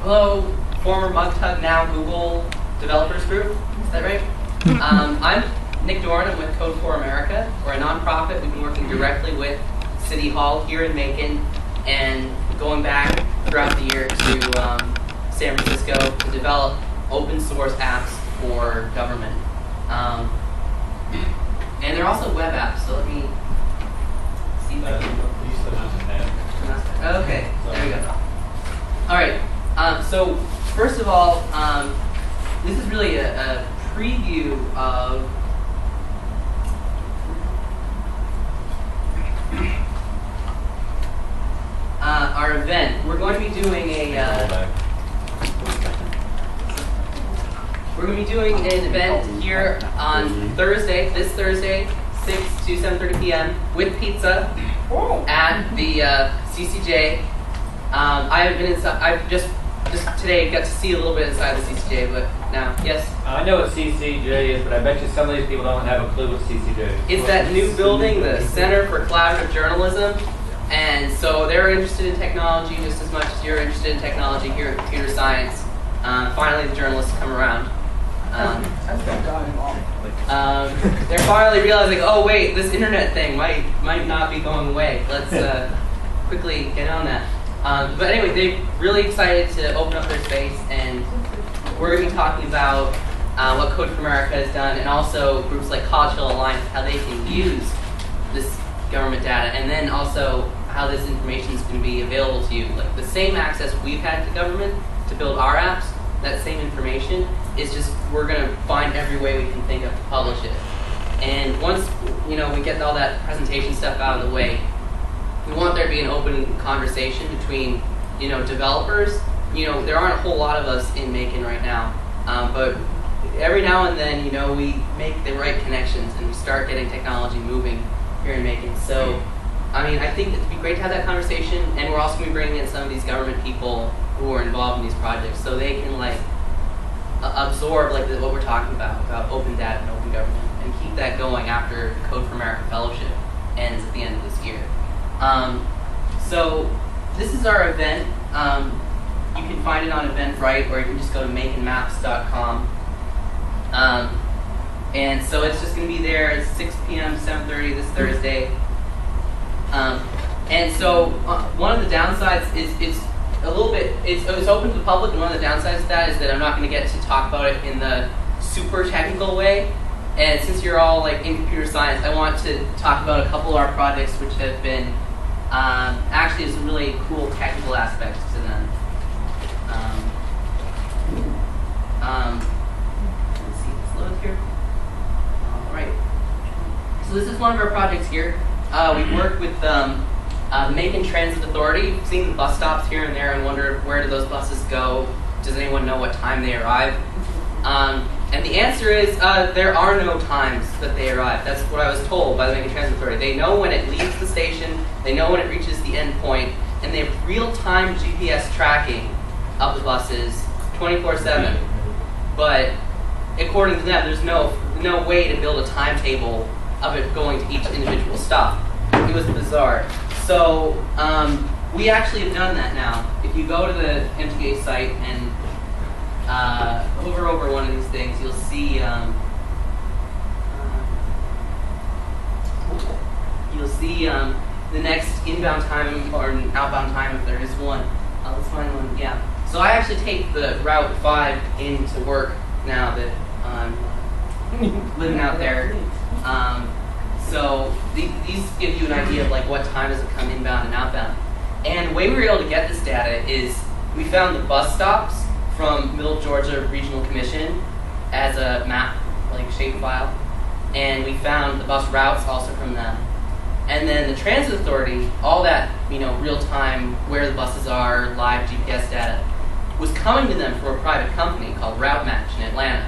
Hello, former MugTug, now Google Developers Group. Is that right? I'm Nick Dorn. I'm with Code for America. We're a nonprofit. We've been working directly with City Hall here in Macon and going back throughout the year to San Francisco to develop open source apps for government. And they're also web apps, so let me see if I can... Okay, there we go. All right, so first of all, this is really a preview of our event. We're going to be doing an event here on Thursday, this Thursday, 6 to 7:30 p.m. with pizza at the CCJ. I haven't been inside. I've just today got to see a little bit inside the CCJ, but now, yes? I know what CCJ is, but I bet you some of these people don't have a clue what CCJ is. It's that new building, the Center for Collaborative Journalism. And so they're interested in technology just as much as you're interested in technology here at computer science. Finally, the journalists come around. They're finally realizing, oh wait, this internet thing might not be going away. Let's quickly get on that. But anyway, they're really excited to open up their space, and we're going to be talking about what Code for America has done, and also groups like College Hill Alliance, how they can use this government data, and then also how this information is going to be available to you. Like the same access we've had to government to build our apps, that same information is just, we're going to find every way we can think of to publish it. And once we get all that presentation stuff out of the way, we want there to be an open conversation between developers. There aren't a whole lot of us in Macon right now, but every now and then we make the right connections and we start getting technology moving here in Macon. So I think it'd be great to have that conversation, and we're also going to be bringing in some of these government people who are involved in these projects, so they can absorb what we're talking about open data and open government, and keep that going after Code for America Fellowship ends at the end of this year. So this is our event. You can find it on Eventbrite, or you can just go to maconmaps.com. And so it's just going to be there at 6 p.m., 7:30 this Thursday. And so one of the downsides is it's open to the public, and one of the downsides of that is that I'm not going to get to talk about it in the super technical way. And since you're all in computer science, I want to talk about a couple of our projects which have been actually some really cool technical aspects to them. Let's see if it's loaded here. All right. So this is one of our projects here. We worked with the Macon Transit Authority. You've seen the bus stops here and there and wondered, where do those buses go? Does anyone know what time they arrive? And the answer is there are no times that they arrive. That's what I was told by the Macon Transit Authority. They know when it leaves the station, they know when it reaches the end point, and they have real-time GPS tracking of the buses 24/7. But according to them, there's no way to build a timetable of it going to each individual stop. It was bizarre. So we actually have done that now. If you go to the MTA site and hover over one of these things, you'll see the next inbound time or outbound time if there is one. Let's find one. Yeah. So I actually take the Route 5 into work now that I'm living out there. So these give you an idea of what time does it come inbound and outbound. And the way we were able to get this data is we found the bus stops from Middle Georgia Regional Commission as a map, shapefile, and we found the bus routes also from them. And then the Transit Authority, all that real time, where the buses are, live GPS data, was coming to them from a private company called Route Match in Atlanta.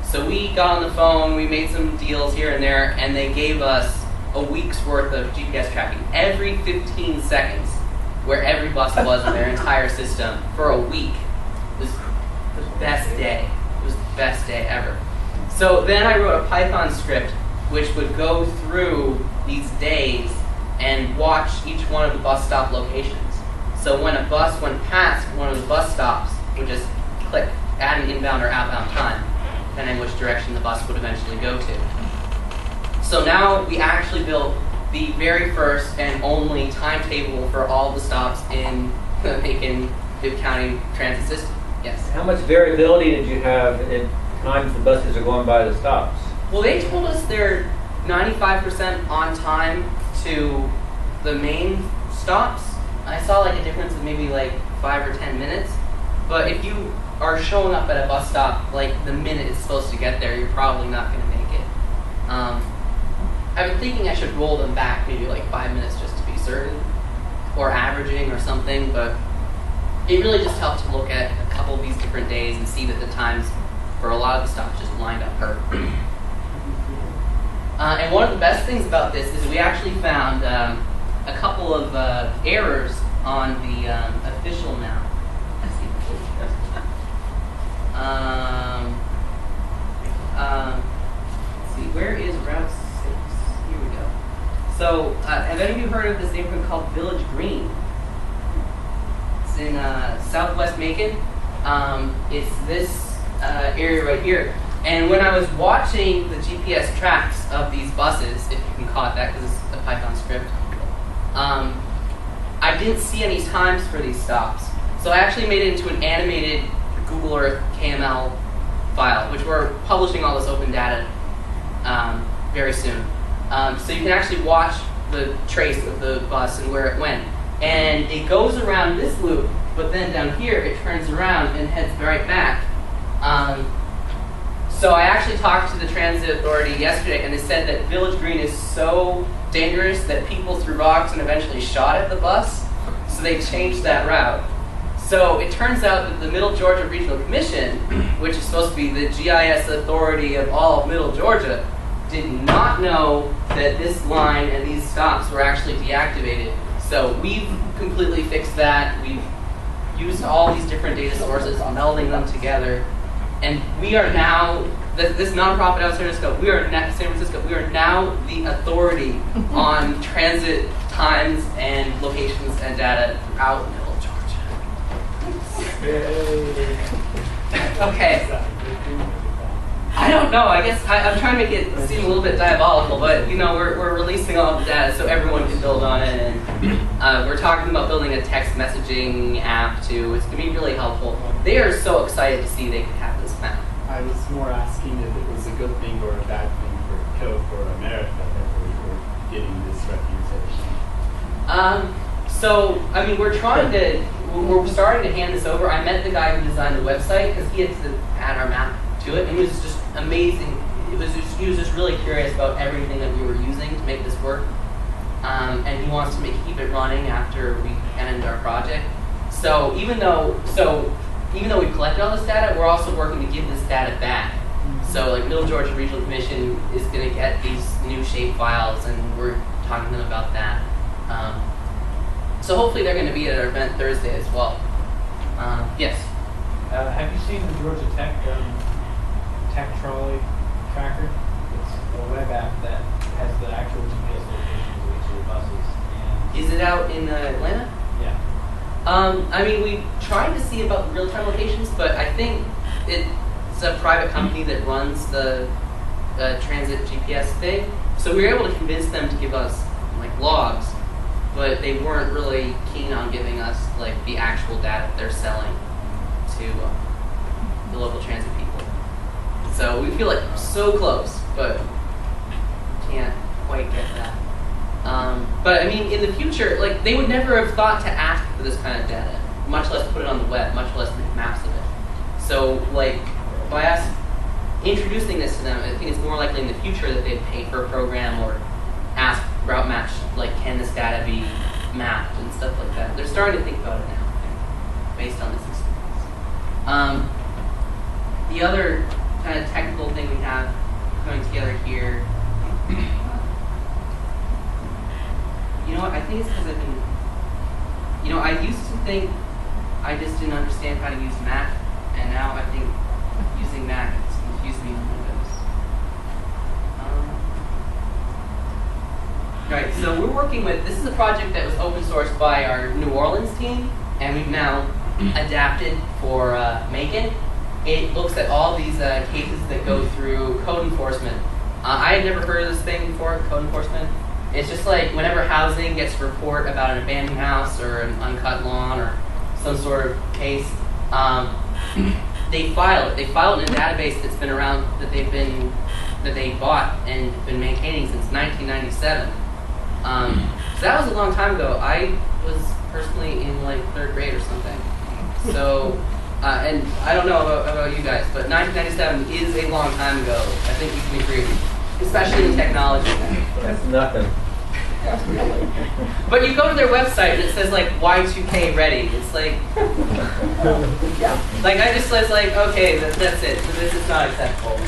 So we got on the phone, we made some deals here and there, and they gave us a week's worth of GPS tracking every 15 seconds, where every bus was in their entire system for a week. It was the best day. It was the best day ever. So then I wrote a Python script which would go through these days and watch each one of the bus stop locations. So when a bus went past one of the bus stops, would just click, add an inbound or outbound time, depending which direction the bus would eventually go to. So now we actually built the very first and only timetable for all the stops in the Macon-Bibb County transit system. Yes? How much variability did you have in times the buses are going by the stops? Well, they told us they're 95% on time to the main stops. I saw like a difference of maybe like 5 or 10 minutes. But if you are showing up at a bus stop like the minute it's supposed to get there, you're probably not going to make it. I've been thinking I should roll them back maybe like 5 minutes just to be certain, or averaging or something, but it really just helped to look at a couple of these different days and see that the times for a lot of the stops just lined up perfectly. And one of the best things about this is we actually found a couple of errors on the official map. Let's see. Let's see, where is Route 6? Here we go. So, have any of you heard of this neighborhood called Village Green? It's in southwest Macon. It's this area right here. And when I was watching the GPS tracks of these buses, if you can call it that because it's a Python script, I didn't see any times for these stops. So I actually made it into an animated Google Earth KML file, which we're publishing all this open data very soon. So you can actually watch the trace of the bus and where it went. And it goes around this loop, but then down here it turns around and heads right back. So I actually talked to the transit authority yesterday, and they said that Village Green is so dangerous that people threw rocks and eventually shot at the bus, so they changed that route. So it turns out that the Middle Georgia Regional Commission, which is supposed to be the GIS authority of all of Middle Georgia, did not know that this line and these stops were actually deactivated. So we've completely fixed that. We've used all these different data sources, melding them together. And we are now, this nonprofit out of San Francisco, we are now the authority on transit times and locations and data throughout Middle Georgia. Okay. I don't know. I guess I'm trying to make it seem a little bit diabolical, but you know, we're releasing all the data so everyone can build on it, and we're talking about building a text messaging app too. It's going to be really helpful. They are so excited to see they can have this found. I was more asking if it was a good thing or a bad thing for Code for America that we were getting this reputation. So I mean, we're starting to hand this over. I met the guy who designed the website because he had to add our map to it, and it was just amazing. He was just really curious about everything that we were using to make this work, and he wants to keep it running after we end our project. So even though we've collected all this data, we're also working to give this data back. So like Middle Georgia Regional Commission is going to get these new shape files, and we're talking to them about that. So hopefully they're going to be at our event Thursday as well. Yes. Have you seen the Georgia Tech trolley tracker? It's a web app that has the actual GPS locations of each of the buses. And Is it out in Atlanta? yeah. I mean, we tried to see about the real-time locations, but I think it's a private company that runs the transit GPS thing. So we were able to convince them to give us like logs, but they weren't really keen on giving us like the actual data they're selling to the local transit people. So we feel like we're so close, but can't quite get that. But I mean, in the future, like they would never have thought to ask for this kind of data, much less put it on the web, much less make maps of it. So like by us introducing this to them, I think it's more likely in the future that they'd pay for a program or ask Route Match, like, can this data be mapped and stuff like that. They're starting to think about it now, based on this experience. The other kind of technical thing we have coming together here, you know what, I think it's because I've been, you know, I used to think I just didn't understand how to use Mac, and now I think using Mac has confused me on Windows. Right, so we're working with, this is a project that was open sourced by our New Orleans team, and we've now adapted for Macon. It looks at all these cases that go through code enforcement. I had never heard of this thing before, code enforcement. It's just like whenever housing gets a report about an abandoned house or an uncut lawn or some sort of case, they file it. They file it in a database that's been around, that they bought and been maintaining since 1997. So that was a long time ago. I was personally in like 3rd grade or something. So, and I don't know about you guys, but 1997 is a long time ago. I think we can agree, especially in technology. That's nothing. But you go to their website and it says like Y2K ready. It's like, like I just was like, okay, that's it. So this is not acceptable.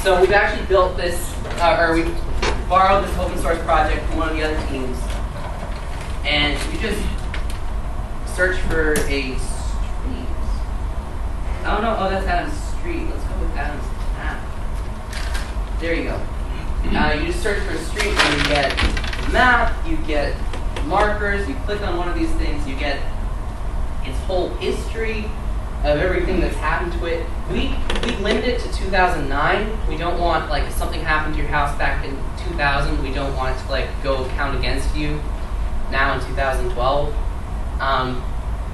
So we've actually built this, or we borrowed this open source project from one of the other teams, and you just search for a street. I don't know. Oh, that's Adam's street. Let's go with Adam's map. There you go. You just search for a street and you get a map, you get markers, you click on one of these things, you get its whole history of everything that's happened to it. We limit it to 2009. We don't want, like, if something happened to your house back in 2000, we don't want it to, like, go count against you now in 2012.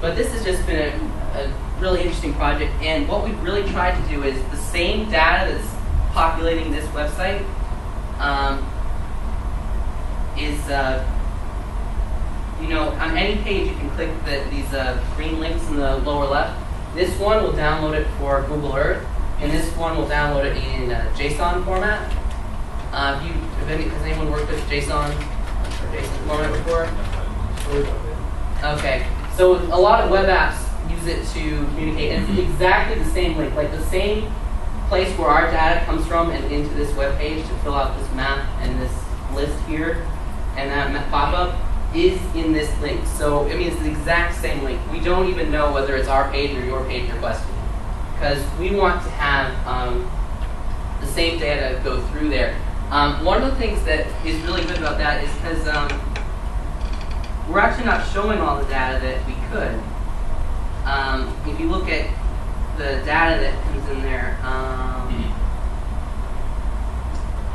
But this has just been a really interesting project, and what we've really tried to do is the same data that's populating this website on any page you can click these green links in the lower left. This one will download it for Google Earth, and this one will download it in JSON format. Has anyone worked with JSON or JSON format before? Okay, so a lot of web apps use it to communicate, and it's exactly the same link, like the same place where our data comes from and into this web page to fill out this map and this list here, and that pop-up is in this link. So, I mean, it's the exact same link. We don't even know whether it's our page or your page requested, because we want to have the same data go through there. One of the things that is really good about that is because we're actually not showing all the data that we could. If you look at the data that comes in there, I'll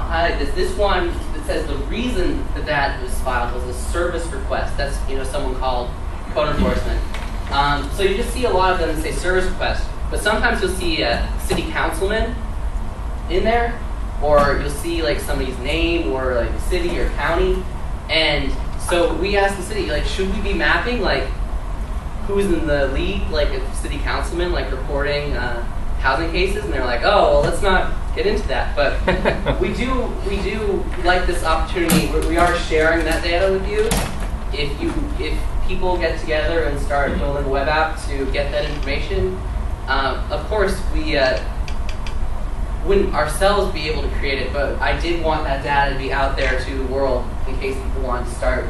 highlight this. This one that says the reason that was filed was a service request. That's someone called code enforcement. So you just see a lot of them that say service request, but sometimes you'll see a city councilman in there, or you'll see like somebody's name or like city or county, and so we asked the city, like, should we be mapping like who's in the lead, like a city councilman, like reporting housing cases, and they're like, oh, well, let's not get into that. But we do like this opportunity. We are sharing that data with you. If people get together and start building a web app to get that information, of course we wouldn't ourselves be able to create it, but I did want that data to be out there to the world in case people wanted to start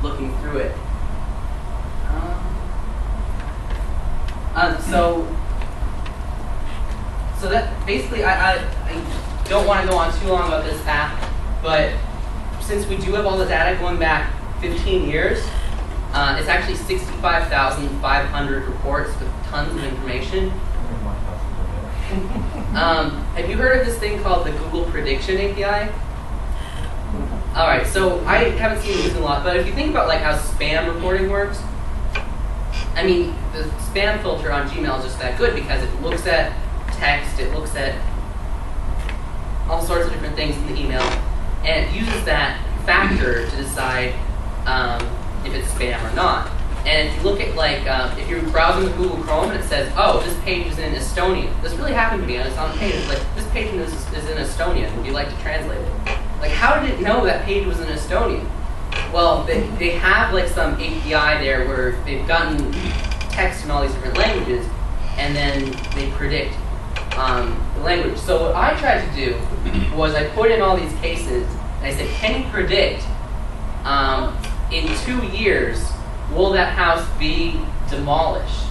looking through it. So that basically, I don't want to go on too long about this app, but since we do have all the data going back 15 years, it's actually 65,500 reports with tons of information. Have you heard of this thing called the Google Prediction API? All right, so I haven't seen it used a lot, but if you think about like how spam reporting works, I mean, the spam filter on Gmail is just that good because it looks at text, it looks at all sorts of different things in the email, and it uses that factor to decide if it's spam or not. And if you look at like, if you're browsing with Google Chrome and it says, oh, this page is in Estonian. This really happened to me, and it's on the page. It's like, this page is in Estonian. Would you like to translate it? Like, how did it know that page was in Estonian? Well, they have like some API there where they've gotten text in all these different languages, and then they predict the language. So what I tried to do was I put in all these cases, and I said, can you predict in 2 years, will that house be demolished?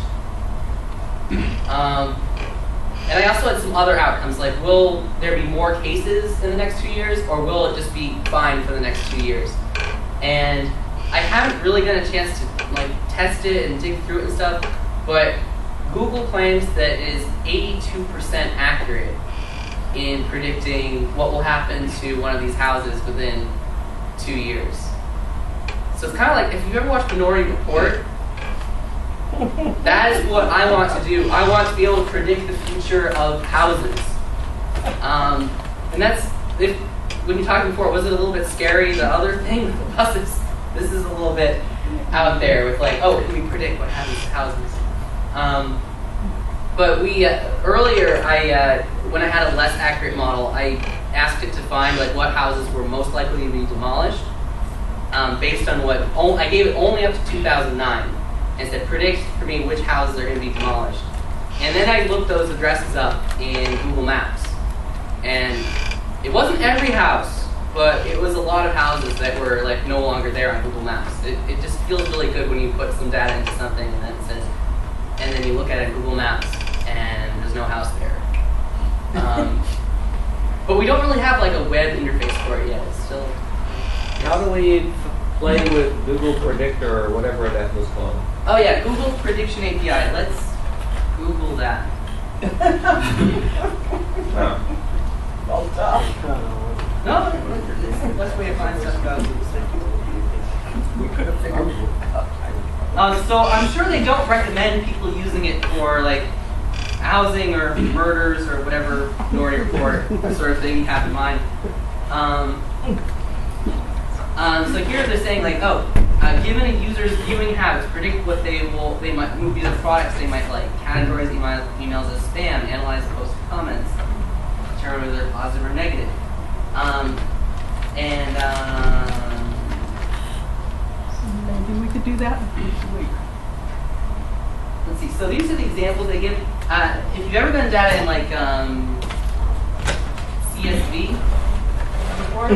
And I also had some other outcomes, like will there be more cases in the next 2 years, or will it just be fine for the next 2 years? And I haven't really gotten a chance to like test it and dig through it and stuff, but Google claims that it is 82% accurate in predicting what will happen to one of these houses within 2 years. So it's kind of like, if you've ever watched Minority Report, that is what I want to do. I want to be able to predict the future of houses. And that's, when you talked before, was it a little bit scary, the other thing with the buses? This is a little bit out there with like, oh, can we predict what happens to houses? But we, earlier, when I had a less accurate model, I asked it to find like what houses were most likely to be demolished based on what, I gave it only up to 2009 and said predict for me which houses are going to be demolished. And then I looked those addresses up in Google Maps. And it wasn't every house, but it was a lot of houses that were like no longer there on Google Maps. It just feels really good when you put some data into something and then it says, and then you look at it in Google Maps and there's no house there. But we don't really have like a web interface for it yet. It's still. How do we play with Google Predictor or whatever that was called? Oh yeah, Google Prediction API. Let's Google that. Well done. No, it's the best way to find stuff about it. We could have figured it out. So I'm sure they don't recommend people using it for like housing or murders or whatever Minority Report sort of thing you have in mind. So here they're saying like, oh, given a user's viewing habits, predict what they might be the products they might like, categorize emails as spam, analyze post comments, determine whether they're positive or negative. Maybe we could do that. Let's see. So these are the examples they give. If you've ever done data in like CSV before,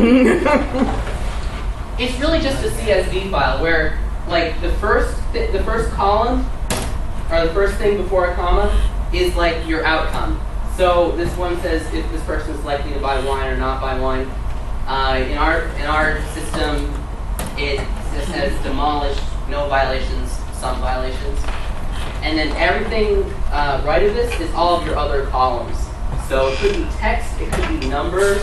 it's really just a CSV file where like the first column or the first thing before a comma is like your outcome. So this one says if this person is likely to buy wine or not buy wine. In our system, it just says demolished, no violations, some violations. And then everything right of this is all of your other columns. So it could be text, it could be numbers.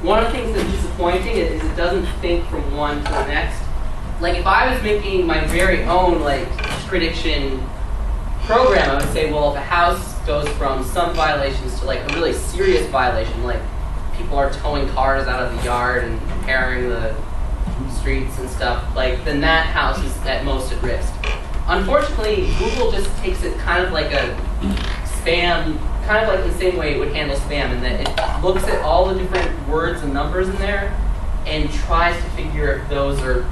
One of the things that's disappointing is it doesn't think from one to the next. Like if I was making my very own like prediction program, I would say, well, if a house goes from some violations to like a really serious violation, like people are towing cars out of the yard and repairing the streets and stuff, like then that house is at most at risk. Unfortunately, Google just takes it kind of like a spam, kind of like the same way it would handle spam, in that it looks at all the different words and numbers in there and tries to figure if those are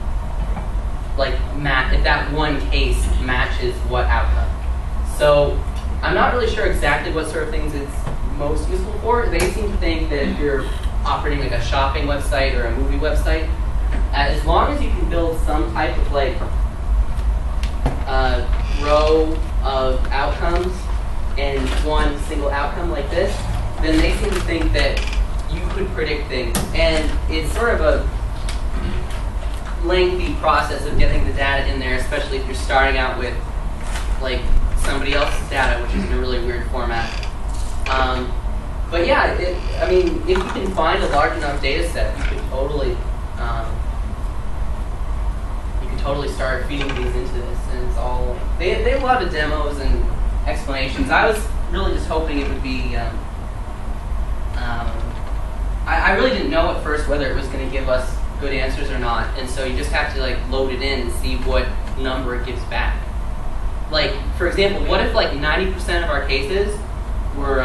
like if that one case matches what outcome. So I'm not really sure exactly what sort of things it's most useful for. They seem to think that if you're operating like a shopping website or a movie website, as long as you can build some type of like row of outcomes and one single outcome like this, then they seem to think that you could predict things. And it's sort of a lengthy process of getting the data in there, especially if you're starting out with like somebody else's data, which is in a really weird format. But yeah, I mean, if you can find a large enough data set, you could totally start feeding these into this. And it's all, they have a lot of demos and explanations. I was really just hoping it would be, I really didn't know at first whether it was going to give us good answers or not. And so you just have to like load it in and see what number it gives back. Like, for example, what if like 90% of our cases were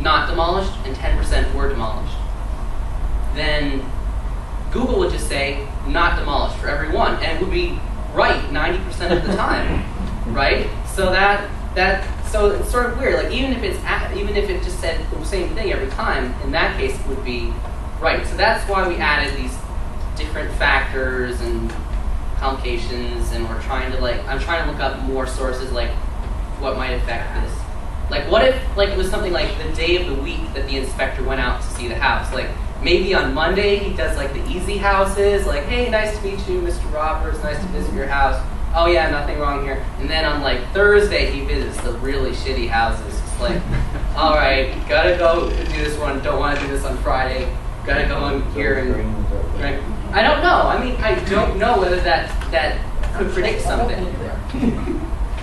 not demolished and 10% were demolished? Then Google would just say not demolished for every one, and it would be right 90% of the time, right? So so it's sort of weird. Like even if it just said the same thing every time, in that case it would be right. So that's why we added these different factors and complications, and I'm trying to look up more sources like what might affect this. Like what if like it was something like the day of the week that the inspector went out to see the house? Like maybe on Monday he does like the easy houses, like, hey, nice to meet you, Mr. Roberts, nice to visit your house. Oh yeah, nothing wrong here. And then on like Thursday he visits the really shitty houses. It's like, all right, gotta go do this one. Don't want to do this on Friday. Gotta go in here and. Right? I don't know. I mean, I don't know whether that could predict something.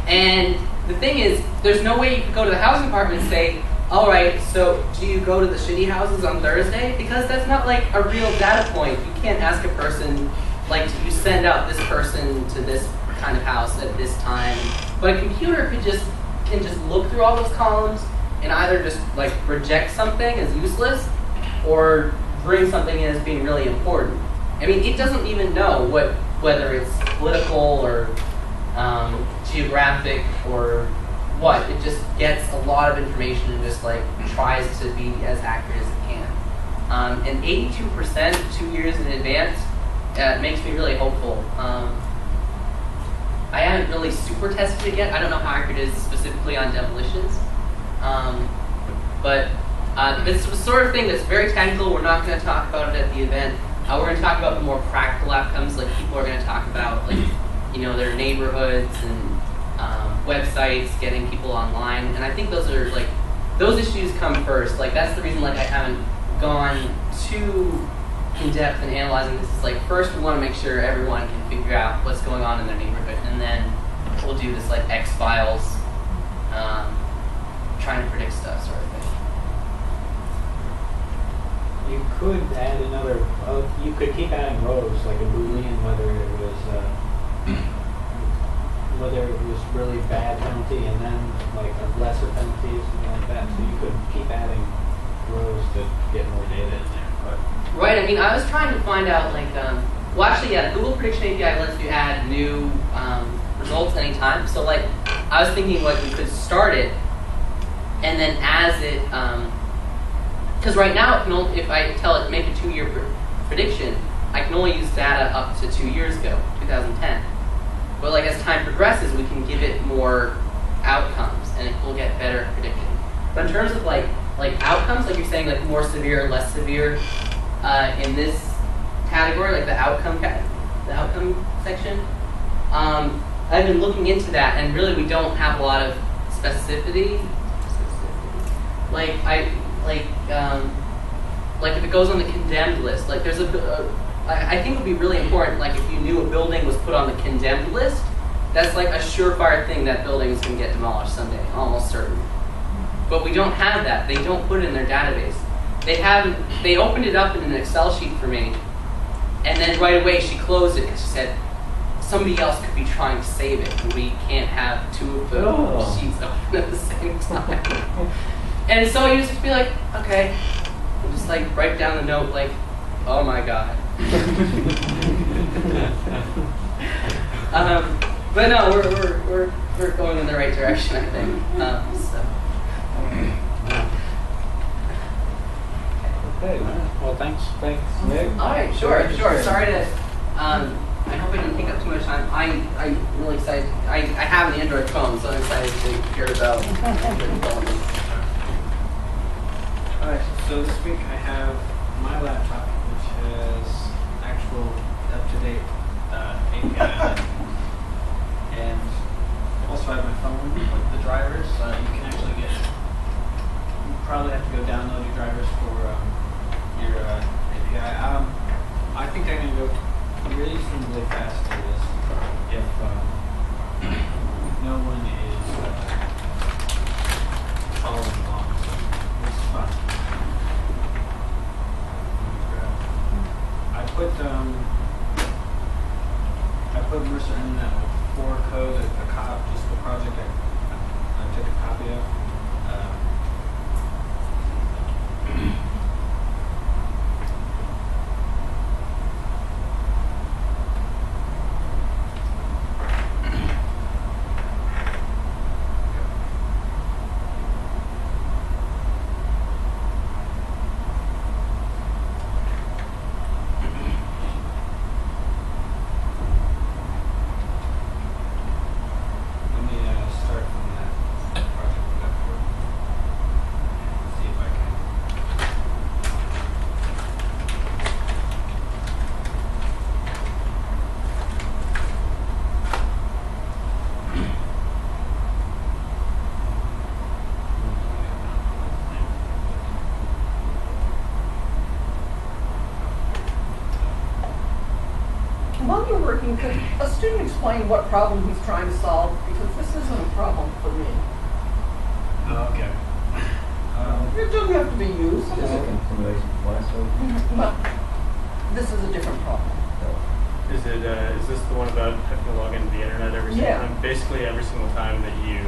And the thing is, there's no way you could go to the housing department and say, all right, so do you go to the shitty houses on Thursday? Because that's not like a real data point. You can't ask a person, like, you send out this person to this kind of house at this time. But a computer can just look through all those columns and either just like reject something as useless or bring something in as being really important. I mean, it doesn't even know whether it's political or geographic or what. It just gets a lot of information and just like tries to be as accurate as it can. And 82% 2 years in advance makes me really hopeful. I haven't really super tested it yet. I don't know how accurate it is specifically on demolitions. But it's the sort of thing that's very technical. We're not going to talk about it at the event. We're going to talk about the more practical outcomes. Like people are going to talk about, like, you know, their neighborhoods and websites, getting people online. And I think those are like those issues come first. Like that's the reason like I haven't gone too in depth in analyzing this. Is like first we want to make sure everyone can figure out what's going on in their neighborhood, and then we'll do this like X-Files, trying to predict stuff sort of thing. You could add another, you could keep adding rows, like a Boolean, whether it was really bad penalty and then like a lesser penalty or something like that. So you could keep adding rows to get more data in there. But right, I mean, I was trying to find out like, well actually yeah, the Google Prediction API lets you add new results anytime. So like, I was thinking like we could start it and then as it, because right now, it can only, if I tell it to make a 2-year prediction, I can only use data up to 2 years ago, 2010. But like as time progresses, we can give it more outcomes, and it will get better at predicting. But in terms of like outcomes, like you're saying, like more severe, less severe, in this category, like the outcome section, I've been looking into that, and really we don't have a lot of specificity. Like if it goes on the condemned list, like there's I think it would be really important, like if you knew a building was put on the condemned list, that's like a surefire thing that building is going to get demolished someday, almost certain. But we don't have that. They don't put it in their database. They opened it up in an Excel sheet for me, and then right away she closed it because she said, somebody else could be trying to save it, and we can't have two of the sheets open at the same time. And so you just be like, okay, and just like write down the note like, oh my god. But no, we're going in the right direction, I think. okay, well thanks, Nick. All right, sure. Sorry to. I hope I didn't take up too much time. I'm really excited. I have an Android phone, so I'm excited to hear about Android development. Alright, so this week I have my laptop, which has actual up-to-date API on it. And also I have my phone with the drivers. You can actually you probably have to go download your drivers for your API. I think I'm going to go reasonably fast through this if no one is following along. So it's fun. I put Mercer in that for code, just the project I took a copy of. Start from that project. explain what problem he's trying to solve, because this isn't a problem for me. Oh, okay. It doesn't have to be used. Is it continuation from last week? Well, this is a different problem. Is this the one about having to log into the internet every single Yeah. time? Basically, every single time that you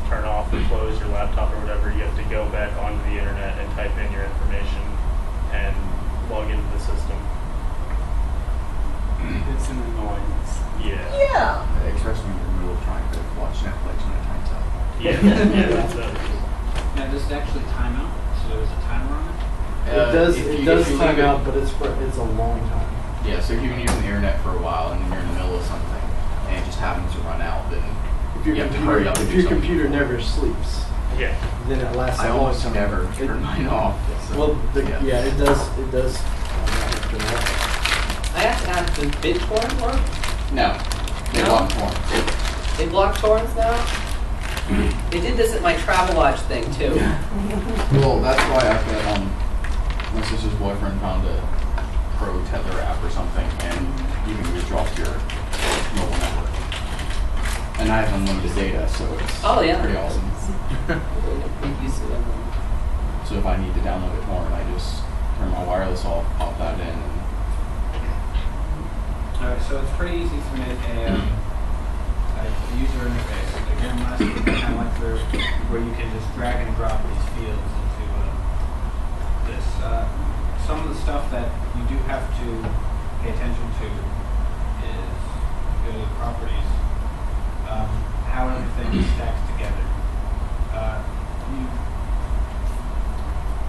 turn off or close your laptop or whatever, you have to go back onto the internet and type in your information and log into the system. It's an annoyance. Yeah. Yeah. Especially when you're in the middle of trying to watch Netflix when it times out. Yeah, that's Now, does it actually time out? So there's a timer on it? It does. if It you- does if you time leave it- out, but it's a long time. Yeah, so if you've been using the internet for a while and you're in the middle of something and it just happens to run out, then If your you have to computer, hurry up and if do your something. computer never sleeps, Yeah. then it lasts. I a long almost time. never turn mine off. So, Well, yeah, it does. It does. After that. I have to ask, does BitTorrent work? No, they No? block torrents. They block torrents now? They did this at my Travelodge thing too. Well, that's why I've got my sister's boyfriend found a pro tether app or something, and you can withdraw to your mobile network. And I have unlimited data, so it's Oh, yeah. pretty awesome. Make use of it. So if I need to download a torrent, I just turn my wireless off, pop that in, and Alright, so it's pretty easy to make a user interface. Again, last week I kind of went through where you can just drag and drop these fields into this. Some of the stuff that you do have to pay attention to is go to the properties, how everything stacks together.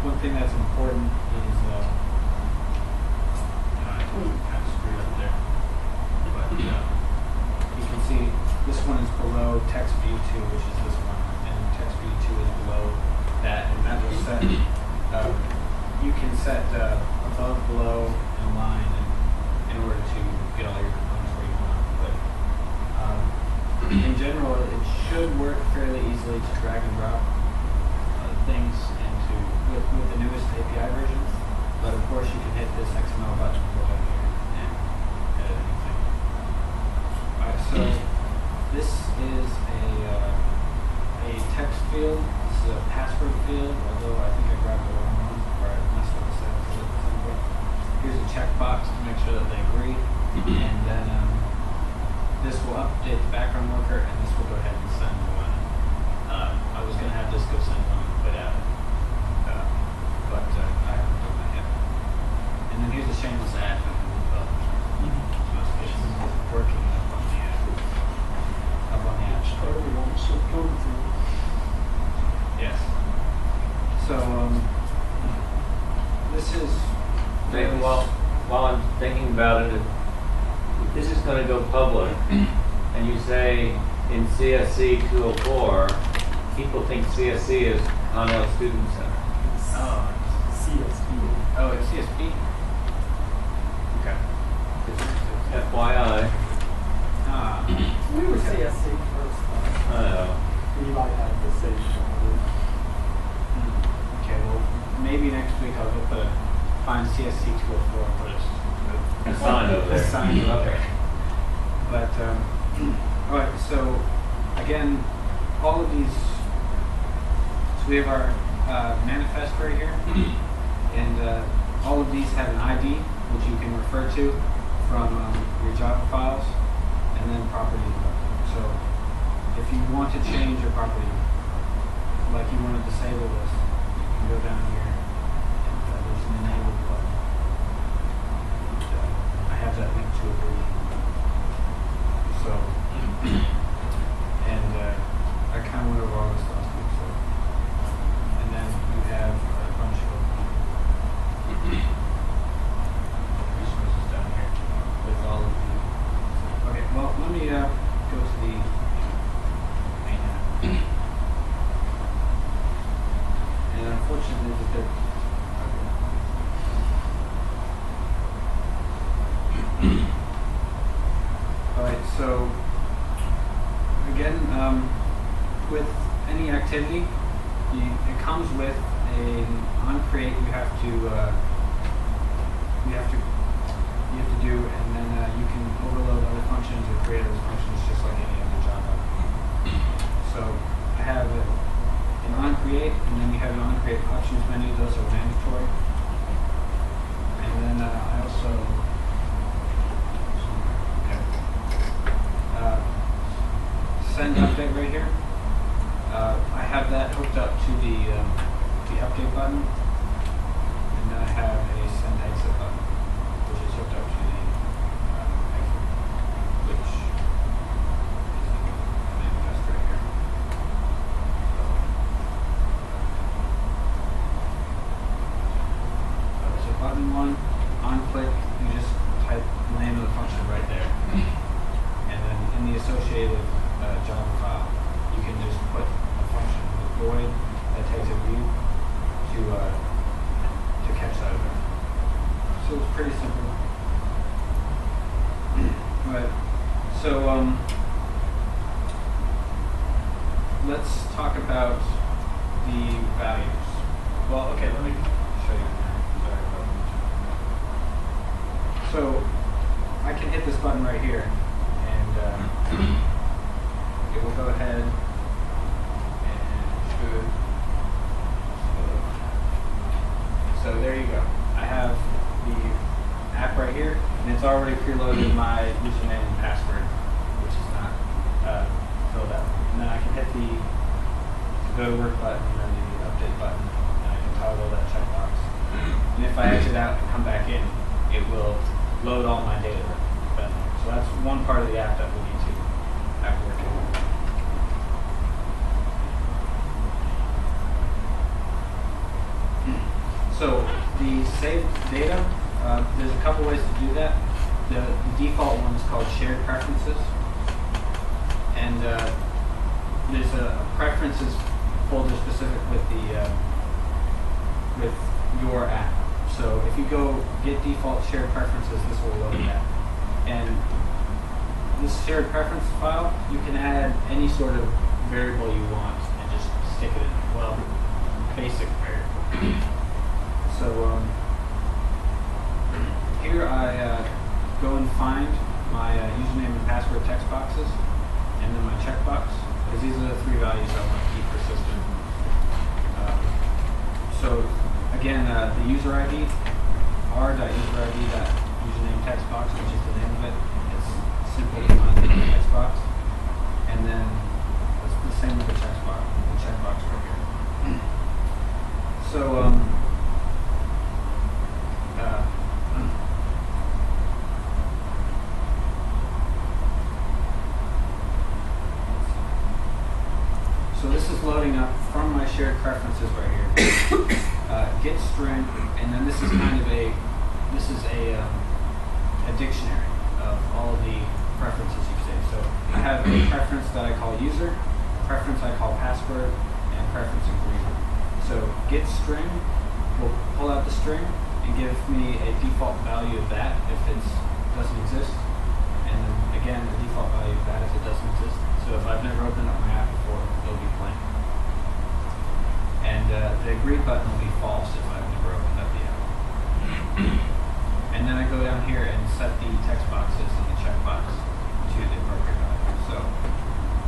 One thing that's important is I kind of screwed up there. But you can see this one is below text view 2, which is this one, and text view 2 is below that, and that will set. You can set above, below, and line in order to get all your components where you want. But in general, it should work fairly easily to drag and drop things into with the newest API versions. But of course, you can hit this XML button and go down here and edit anything. Alright, so this is a text field. This is a password field, although I think I grabbed the wrong one, or I messed up the settings. Here's a checkbox to make sure that they agree, and then this will update the background worker, and this will go ahead and send one. I was going to have this go send one, but I haven't done that yet. And then here's a shameless ad for the developers. It's working up on the app store. Yes. So this is Maybe while I'm thinking about it, if this is going to go public, and you say in CSC 204, people think CSC is Connell Student Center. oh, CSP. it's CSP. Okay. FYI. Ah. We were CSC first. I know. You might have the same problem. Okay, well, maybe next week I'll go find CSC 204 and put A sign over there. a sign over there. But, alright, so again, all of these, so we have our manifest right here, and all of these have an ID, which you can refer to from your Java files, and then properties. So if you want to change your property, like you want to disable this, you can go down here, and there's an enable button. And, I have that linked to a version. So, and I kind of went over all this last week. So, and then you have a bunch of resources down here with all of the. Okay, well, let me go to the main app. And unfortunately, there's a bit. Alright, so again, with any activity, it comes with on create. You have to you have to do, and then you can overload other functions or create those functions just like any other Java. So I have an onCreate, and then you have an onCreate options menu. Those are mandatory. And then I also send update right here. I have that hooked up to the update button, and then I have a send exit button, which is hooked up to the exit, which is the manifest right here. So button one, on click, you just type the name of the function right there, and then in the associated Java file, you can just put a function with void that takes a view to catch that event. So it's pretty simple. Right. So let's talk about the values. Well, okay, let me show you. Sorry about that. So I can hit this button right here, and it will go ahead and should. So there you go. I have the app right here, and it's already preloaded my username and password, which is not filled out. And then I can hit the go to work button and then the update button, and I can toggle that checkbox. And if I exit out and come back in, it will load all my data. So that's one part of the app that we need to have working. So the saved data, there's a couple ways to do that. The default one is called shared preferences, and there's a preferences folder specific with the with your app. So if you go get default shared preferences, this will load that. And this shared preference file, you can add any sort of variable you want and just stick it in. Well, basic variable. So here I go and find my username and password text boxes, and then my checkbox, because these are the three values I want to keep persistent. So again, the user ID, r.userid.username text box, which is the name of it. It's simple to find the text box, and then it's the same with the checkbox right here. So so this is loading up from my shared preferences right here. Get string, and then this is kind of a dictionary of all the preferences you've saved. So I have a preference that I call user, a preference I call password, and a preference agreement. So get string will pull out the string and give me a default value of that if it doesn't exist, and then again the default value of that if it doesn't exist. So if I've never opened up my app before, it'll be blank. And the agree button will be false if I've never opened up the app. And then I go down here and set the text boxes and the checkbox to the appropriate value. So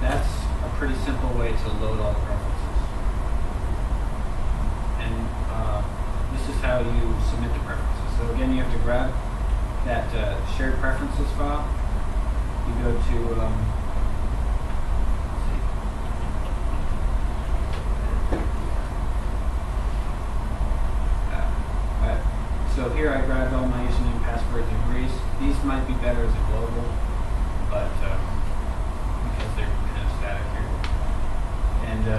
that's a pretty simple way to load all the preferences. And this is how you submit the preferences. So again, you have to grab that shared preferences file. You go to so here I grabbed all my username, passwords, and agrees. These might be better as a global, but because they're kind of static here. And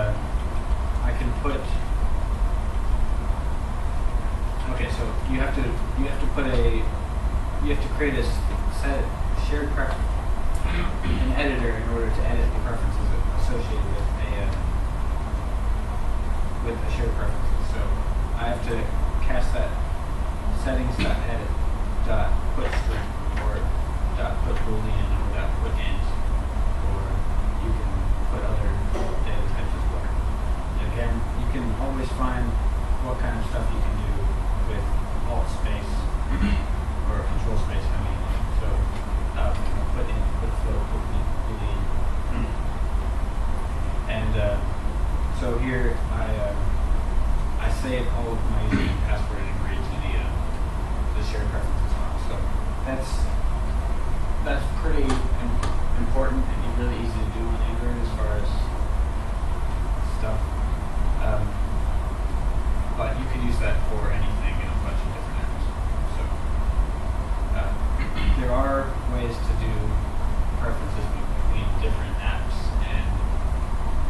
I can put. Okay, so you have to create a set shared preference, an editor in order to edit the preferences associated with a shared preferences. So I have to cast that settings.edit.put string or .put boolean or .put int, or you can put other data types as well. And again, you can always find what kind of stuff you can do with alt space or control space. So here I save all of my username and password and agree to the shared preferences file. So that's pretty important and really easy to do on Android as far as stuff. But you could use that for anything in a bunch of different apps. So there are ways to do preferences between different apps, and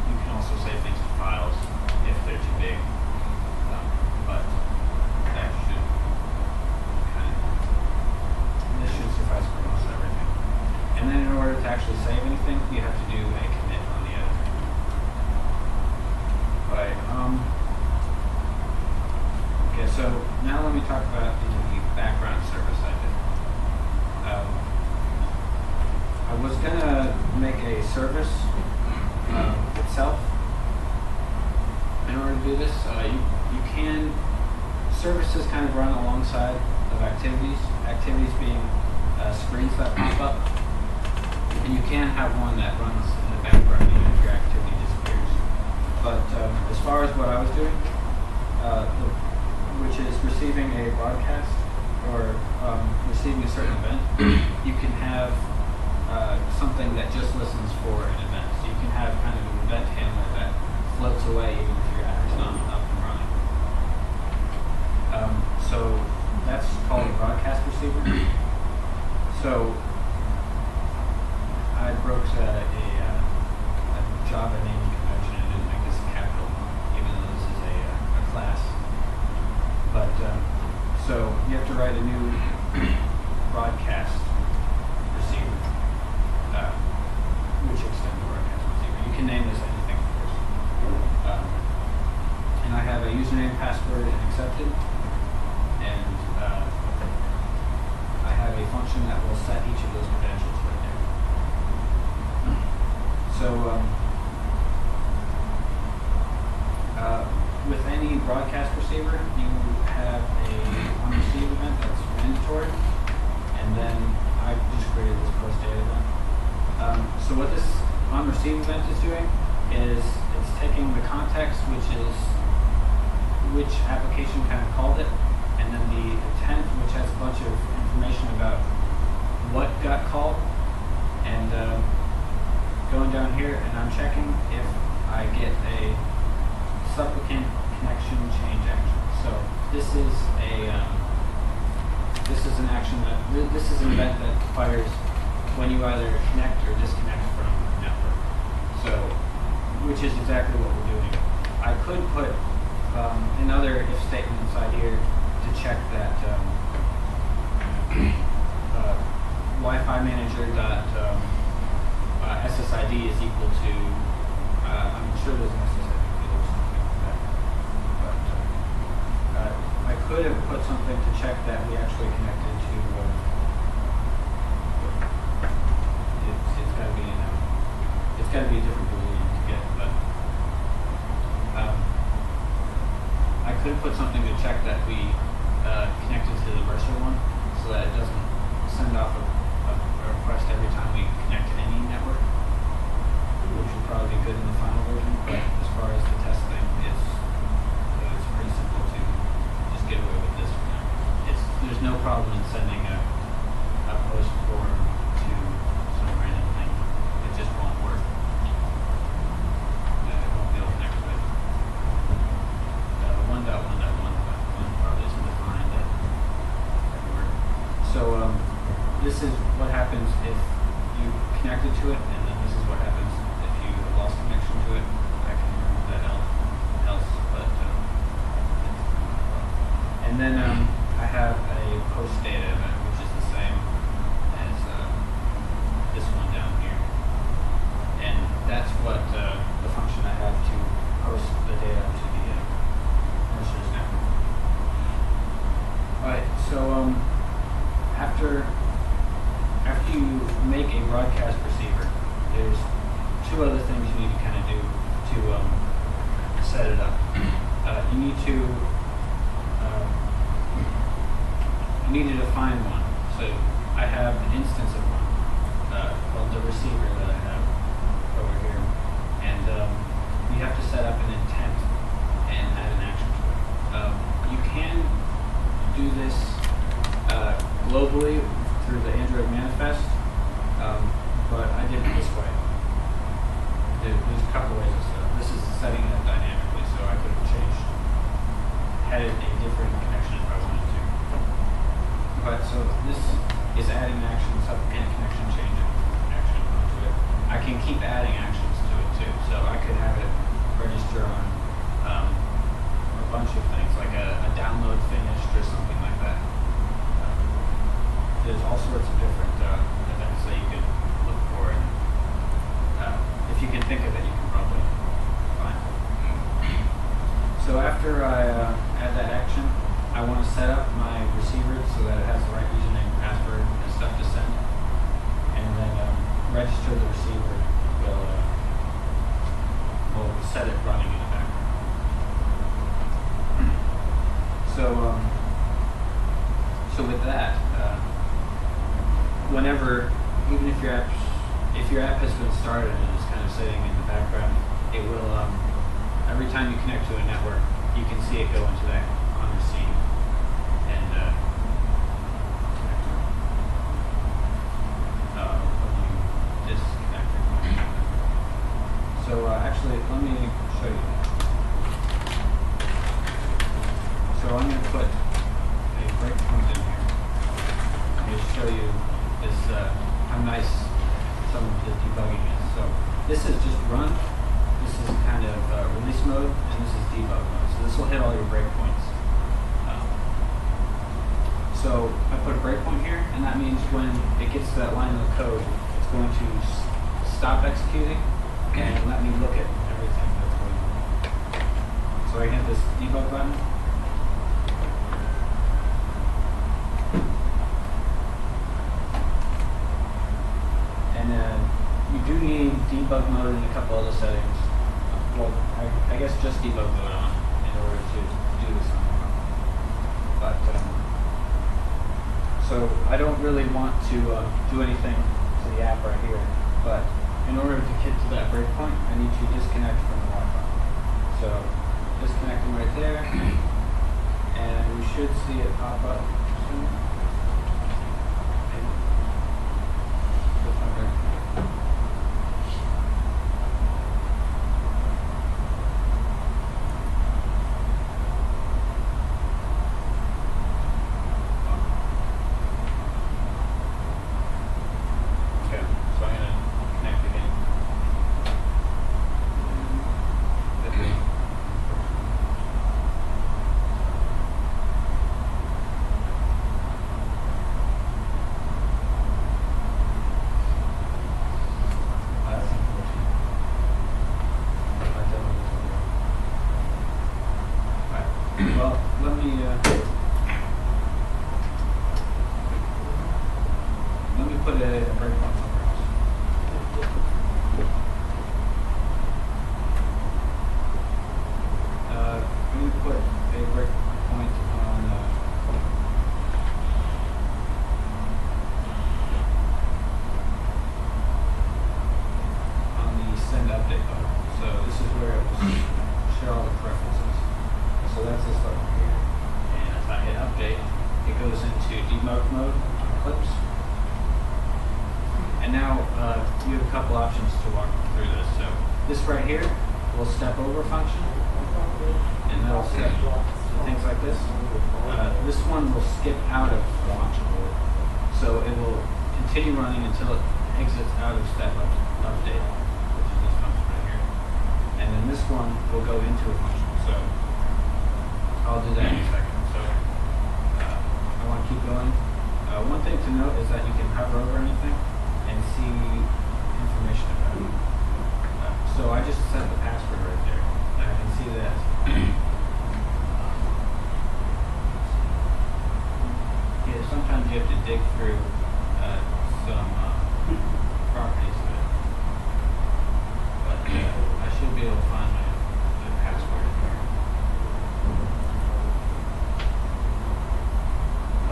you can also save things to files if they're too big. But that should this should suffice for most everything. And then in order to actually save anything, you have to do a commit on the editor. Right. Okay, so now let me talk about the background service I did. I was gonna make a service itself. In order to do this, you can services kind of run alongside of activities. Activities being screens that pop up, and you can have one that runs in the background even if your activity disappears. But as far as what I was doing, which is receiving a broadcast or receiving a certain event, you can have something that just listens for an event. So you can have kind of an event handler that floats away even if your app is not up and running. So that's called a broadcast receiver. So I broke a Java naming convention and didn't make this a capital, even though this is a class. But so you have to write a new broadcast receiver, which extends the broadcast receiver. You can name this anything, of course. And I have a username, password, and accepted. And I have a function that will set each of those credentials right there. So with any broadcast receiver, you have a on-receive event that's mandatory, and then I just created this post data event. So what this on-receive event is doing is it's taking the context, which is which application kind of called it, and then the intent, which has a bunch of information about what got called, and going down here, and I'm checking if I get a supplicant connection change action. So this is an action that this is an event that fires when you either connect or disconnect from the network. So, which is exactly what we're doing. I could put another if statement inside here to check that Wi-Fi manager dot SSID is equal to. I'm sure there's an SSID field or something like that. But I could have put something to check that we actually connected to. It's got to be a different boolean to get, but I could put something to check that we connected to the Mercer one, so that it doesn't send off a request every time we connect to any network, which would probably be good in the final version. But as far as the test thing, it's pretty simple to just get away with this for now. There's no problem in sending a post form to some random thing. It just won't work. It won't be able to connect with 1.1.1.1 probably isn't defined everywhere. So this is what happens if you connected to it, and then this is what happens if you lost connection to it. I can remove that else, but and then I have a post data event, which is the same as this one down here, and that's what the function I have to post the data to the Mercer's network. All right, so after you make a broadcast receiver, there's two other things you need to kind of do to set it up. You need to define one. So I have an instance of one called the receiver that I have over here, and you have to set up an set it running in the background. So, so with that, whenever, even if your app has been started and is kind of sitting in the background, it will, every time you connect to a network, you can see it go into that on the scene and when you disconnect it. So actually, let me show you that. So I'm going to put a breakpoint in here. I'm going to show you this, how nice some of the debugging is. So this is just run. This is kind of release mode, and this is debug mode. So this will hit all your breakpoints. So I put a breakpoint here, and that means when it gets to that line of code, it's going to stop executing and let me look at everything that's going on. So I hit this debug button. And you do need debug mode and a couple other settings. Well, I guess just debug mode on in order to do this on. But so I don't really want to do anything to the app right here. But in order to get to that breakpoint, I need to disconnect from the Wi-Fi. So disconnecting right there, and we should see it pop up soon. Well, let me put a breakpoint somewhere else. Let me put a breakpoint on the send update button. So this is where it will share all the preferences. So that's this button here. And if I hit update, it goes into debug mode on clips. And now you have a couple options to walk through this. So this right here will step over function, and that'll step to things like this. This one will skip out of function. So it will continue running until it exits out of step update, which is this function right here. And then this one will go into a function. So I'll do that in a second. So I want to keep going. One thing to note is that you can hover over anything and see information about it. So I just set the password right there. And I can see that. Yeah, sometimes you have to dig through some properties of it. But I should be able to find the password here.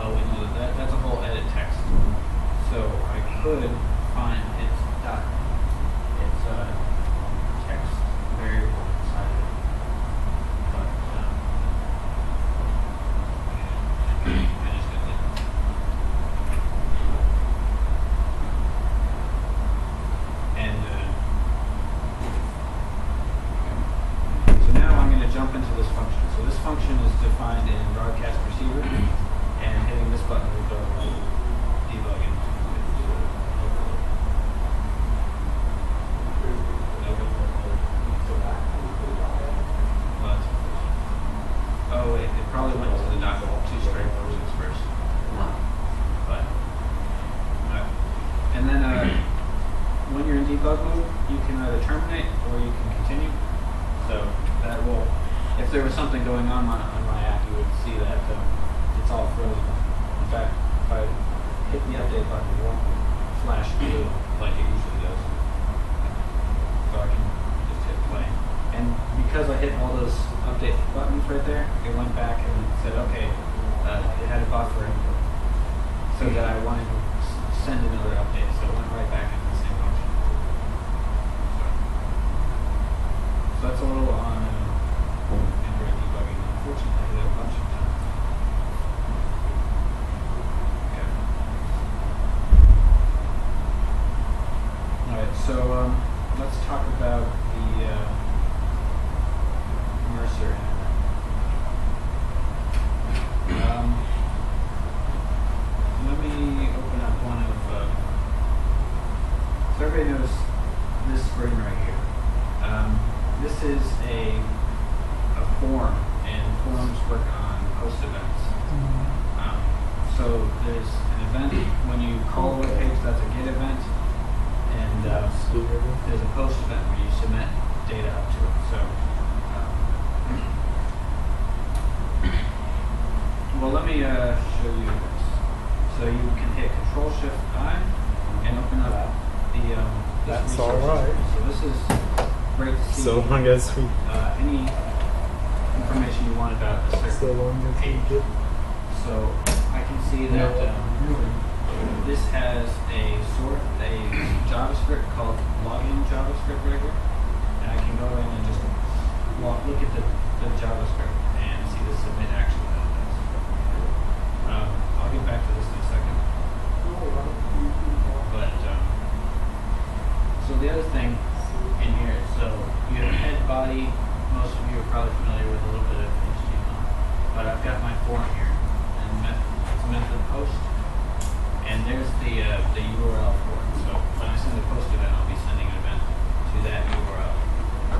Oh, we know that's a whole edit text. So I could find its text variable inside of it. But I just got it. And so now I'm going to jump into this function. So this function is defined in broadcast receiver. And hitting this button will go debugging. Oh wait, it probably went to the .2 straight versions first. But and then when you're in debug mode, you can either terminate or you can continue. So that will, if there was something going on my app, you would see that. It's all frozen. In fact, if I hit the update button, it won't flash blue like it usually does. So I can just hit play. And because I hit all those update buttons right there, it went back and said, okay, it had a buffer input, so that I wanted to send another update. So it went right back into the same function. So that's a little on Android debugging. Unfortunately, I did a bunch of times. Okay. All right. So let's talk about the Mercer internet. Let me open up one of. So everybody knows this screen right here. This is a form, and forms work on post events. So there's an event when you call a web page, that's a get event, and there's a post event where you submit data up to it. So, well, let me show you this. So you can hit Control-Shift-I and open up the That's resources. all right. So this is great to see. So long as we, Any information you want about a certain so long as we page. get. So I can see that this has a JavaScript called login JavaScript right here, and I can go in and just look at the JavaScript and see the submit action that it does. I'll get back to this in a second. But so the other thing in here, so you have head, body. Most of you are probably familiar with a little bit of HTML, but I've got my form here, and it's a method post, and there's the URL for it. So when I send a post event, I'll be sending an event to that URL,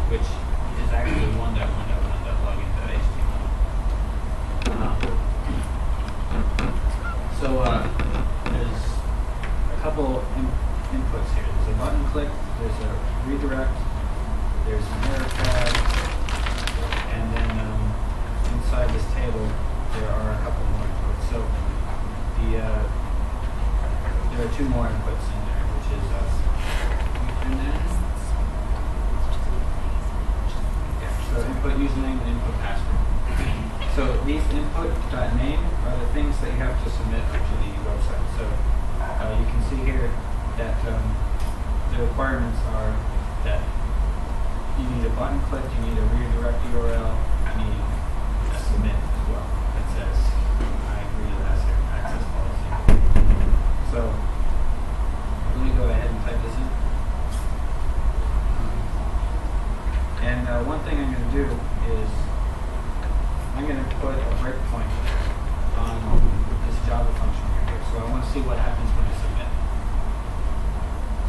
which is actually 1.1.1.login.html. So there's a couple inputs here. There's a button click, there's a redirect, there's an error tag, and then inside this table there are a couple more inputs. So there are two more inputs in there, which is so input username and input password. So these input.name are the things that you have to submit to the website. So you can see here that the requirements are that you need a button click, you need a redirect URL, and you need a submit as well. That says, I agree to that access policy. So let me go ahead and type this in. And one thing I'm going to do is I'm going to put a breakpoint on this Java function right here. So I want to see what happens when I submit.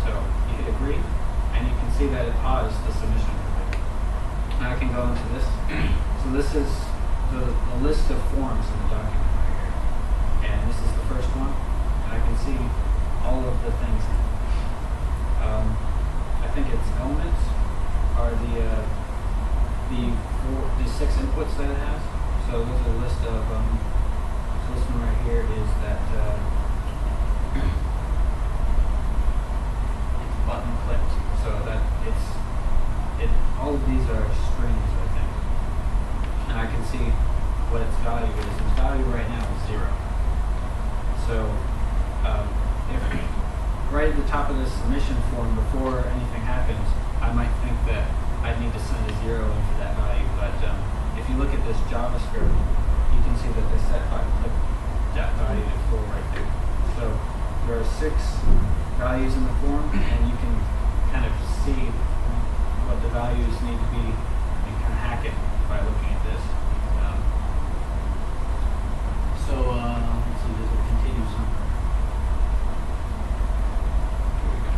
So you hit agree, and you can see that it paused the submission. Now I can go into this. So this is the list of forms in the document right here. And this is the first one. And I can see all of the things in it. I think its elements are the 6 inputs that it has. So those are a list of, so this one right here is that it's button clicked. So that all of these are strings, I think. And I can see what its value is. Its value right now is 0. So if right at the top of this submission form, before anything happens, I might think that I'd need to send a 0 in for that value. But if you look at this JavaScript, you can see that they set that value to 4 right there. So there are 6 values in the form, and you can kind of see what the values need to be and kind of hack it by looking at this. So let's see, does it continue somewhere? Here we go.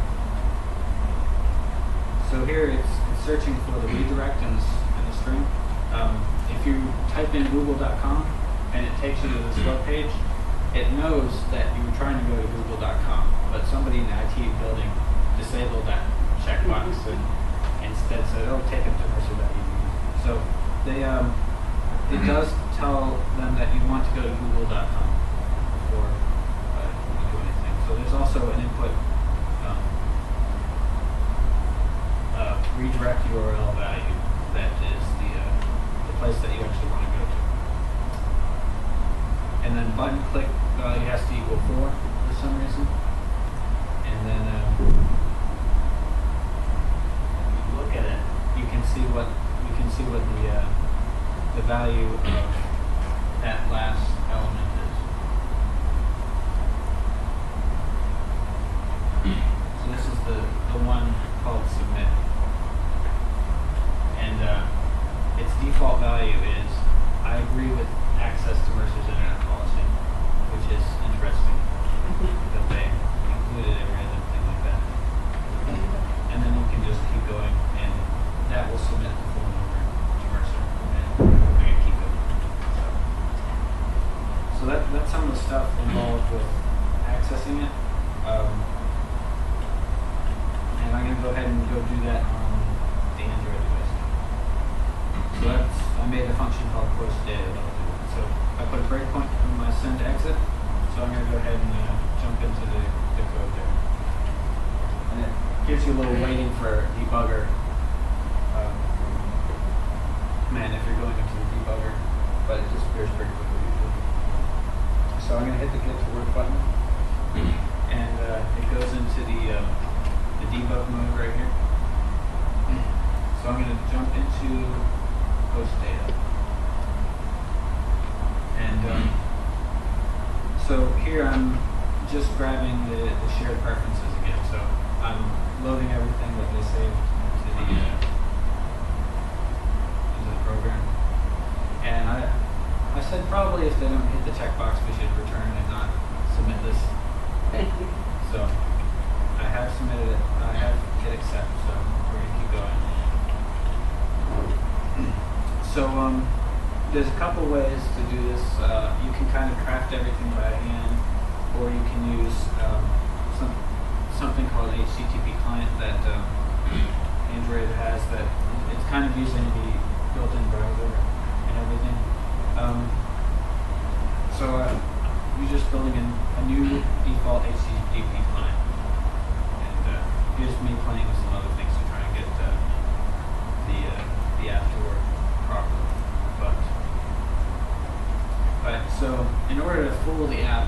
So here it's searching for the redirect in the string. If you type in google.com and it takes you to this web page, it knows that you were trying to go to google.com, but somebody in the IT building disabled that checkbox and instead said, "Oh, take them to Mercer.edu." So they it does tell them that you want to go to google.com before you do anything. So there's also an input redirect URL value that is the place that you actually want to go to. And then button click value has to equal 4 for some reason. And then look at it. You can see what the value of that last element is. So this is the one called submit. And its default value is I agree with access to Mercer's internet policy, which is interesting because they included every other thing like that. And then you can just keep going, and that will submit the form over to Mercer, and we're going to keep going. So that's some of the stuff involved with accessing it. And I'm going to go ahead and go do that on the Android device. So I made a function called post data that'll do it. So I put a breakpoint on my send to exit. So I'm going to go ahead and jump into the code there. And it gives you a little waiting for debugger command if you're going into the debugger, but it disappears pretty quickly usually. So I'm going to hit the get to work button, and it goes into the debug mode right here. So I'm going to jump into post data. And so here I'm just grabbing the shared preferences again. So I'm loading everything that they saved into the program. And I said probably if they don't hit the checkbox we should return and not submit this. So I have submitted it. I have hit accept, so we're going to keep going. So there's a couple ways to do this. You can kind of craft everything by hand, or you can use something called HTTP client that Android has that it's kind of using the built-in browser and everything. So you're just building a new default HTTP client. And here's me playing with some other things to try and get the app to work properly. But so in order to fool the app,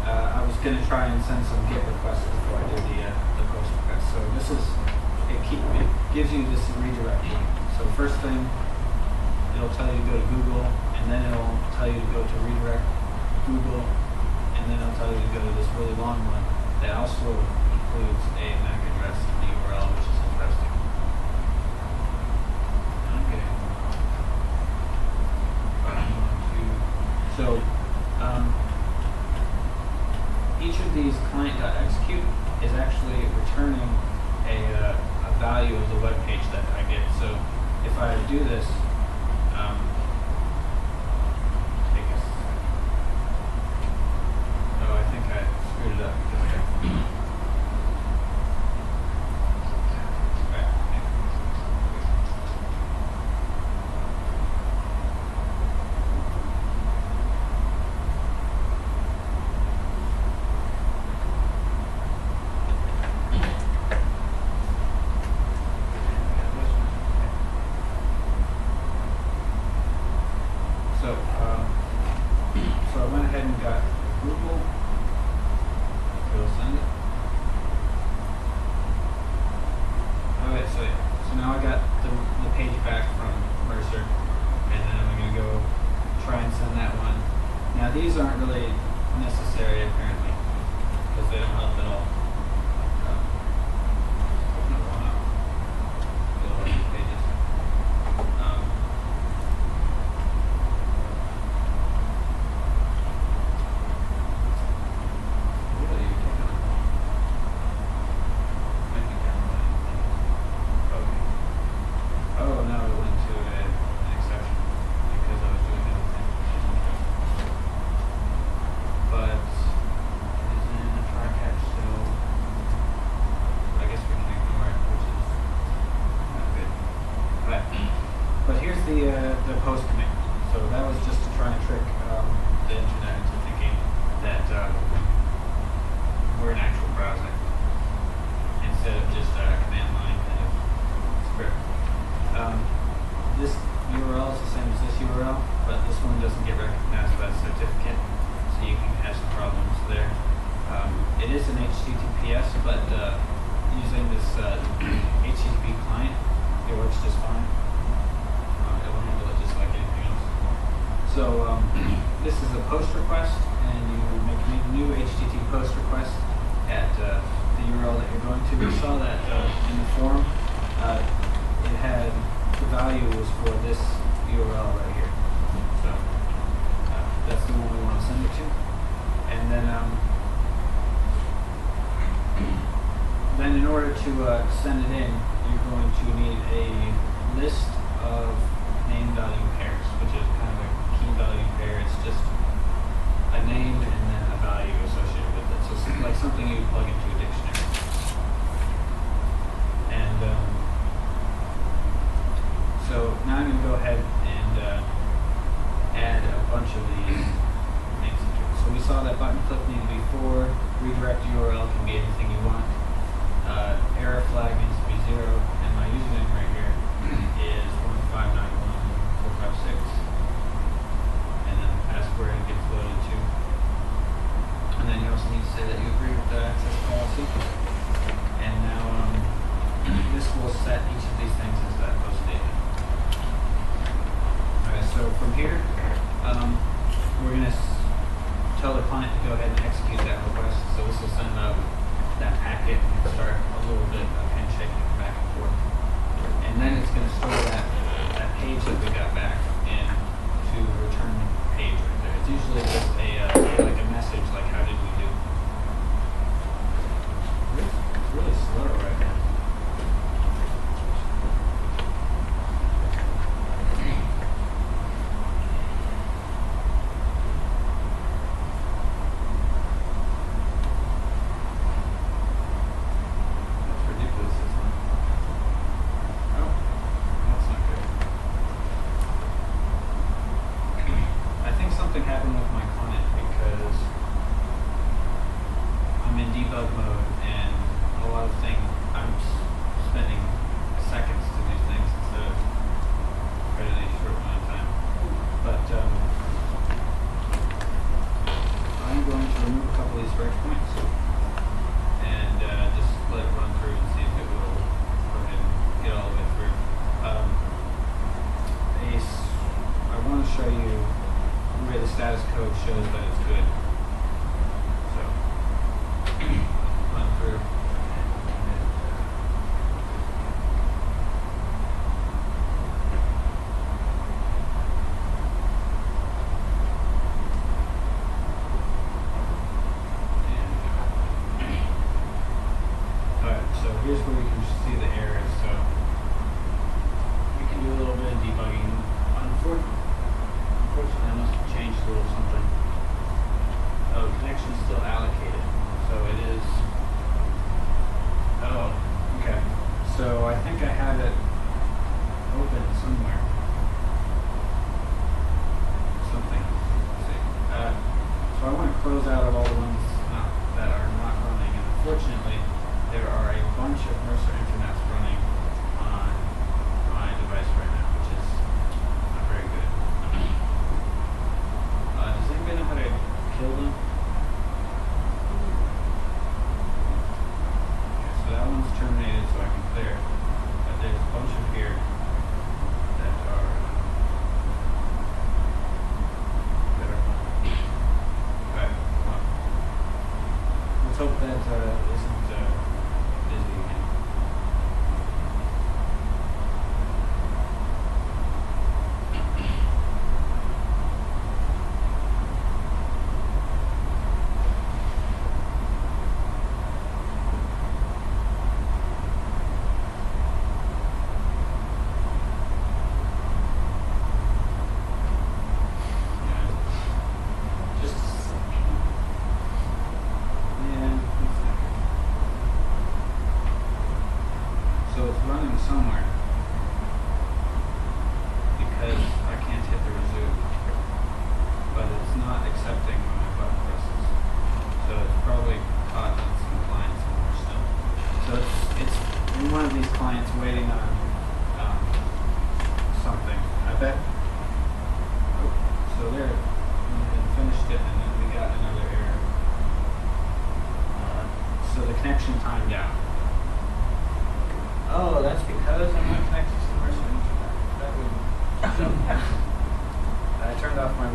I was going to try and send some GET requests before I did the post request. So this is it gives you this redirect link. So first thing, it'll tell you to go to Google, and then it'll tell you to go to redirect Google, and then it'll tell you to go to this really long one that also includes a MAC address and the URL, which is interesting. Okay. So each of these client.execute is actually returning a value of the web page that I get. So if I do this, I think I screwed it up. So I went ahead and got Google. We'll send it. Alright, so now I got the page back from Mercer, and then I'm going to go try and send that one. Now these aren't really necessary apparently, because they don't help at all. The post command. So that was just to try and trick the internet into thinking that we're an actual browser instead of just a command line kind of script. URL is the same as this URL, but this one doesn't get recognized by the certificate, so you can have some problems there. It is an HTTPS, but using this HTTP client, it works just fine. It will handle it just like anything else. So this is a post request, and you make a new HTTP post request at the URL that you're going to. We saw that in the form, it had the value was for this URL right here. So that's the one we want to send it to. And then in order to send it in, you're going to need a list of name value pairs, which is kind of a key value pair. It's just a name and then a value associated with it. So it's like something you plug into a dictionary. And so now I'm going to go ahead and add a bunch of these things into it. So we saw that button click needed to be 4, redirect URL can be anything you want. Error flag needs to be 0, and my username right here is 1591456, and then the password gets loaded too. And then you also need to say that you agree with the access policy. And now this will set each of these things as that post data. Alright, so from here, we're going to tell the client to go ahead and execute that request. So this will send out that packet and start a little bit of handshaking back and forth. And then it's going to store that page that we got back into return page right there. It's usually just like a message like how did we do. It's really slow right now. Something happened with my client because I'm in debug mode and a lot of things I'm spending seconds to do things instead of a really short amount of time. But I'm going to remove a couple of these breakpoints and just let it run through and see if it will go ahead and get all the way through. I want to show you where the status code shows that it's good. So, run through. Alright, so here's where we can see the errors. So, we can do a little bit of debugging. Unfortunately, I must have changed a little something.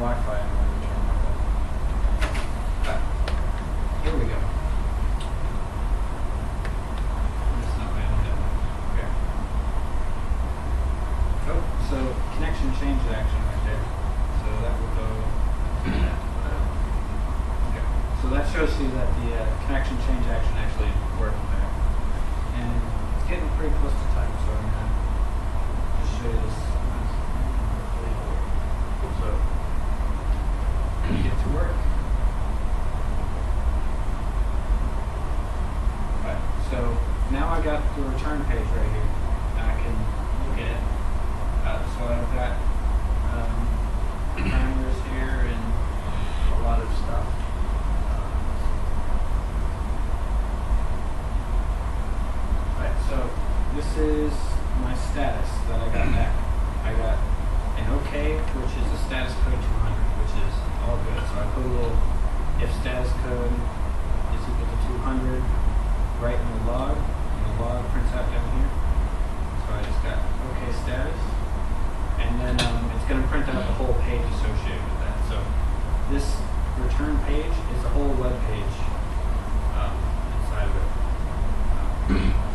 Wi-Fi in order to turn that on. Here we go. That's not my own demo. Okay. Oh, so connection change action right there. So that will go. Okay. So that shows you that the connection change action actually worked there. And it's getting pretty close to time, so I'm gonna just show you this. So get to work. Alright, so now I got the return page right here. And I can look at it. So I've got timers here and a lot of stuff. Alright, so this is my status that I got back. I got an OK, which is a status code 200, which is all good. So I put a little if status code is equal to 200 right in the log, and the log prints out down here. So I just got OK status, and then it's going to print out the whole page associated with that. So this return page is the whole web page inside of it.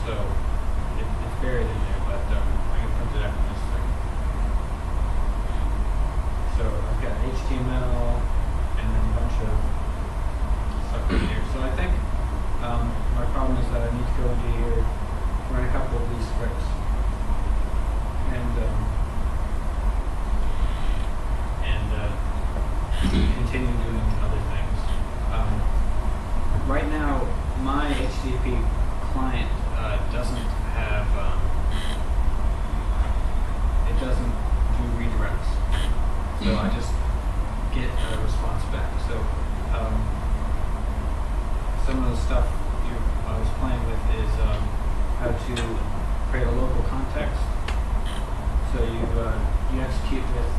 So it's buried in there, but I can print it out in just a second. So I've got HTML and then a bunch of stuff in here. So I think my problem is that I need to go into here, run a couple of these scripts, and continue doing other things. Right now, my HTTP client doesn't have, it doesn't do redirects. So I just get a response back. So some of the stuff I was playing with is how to create a local context. So you execute with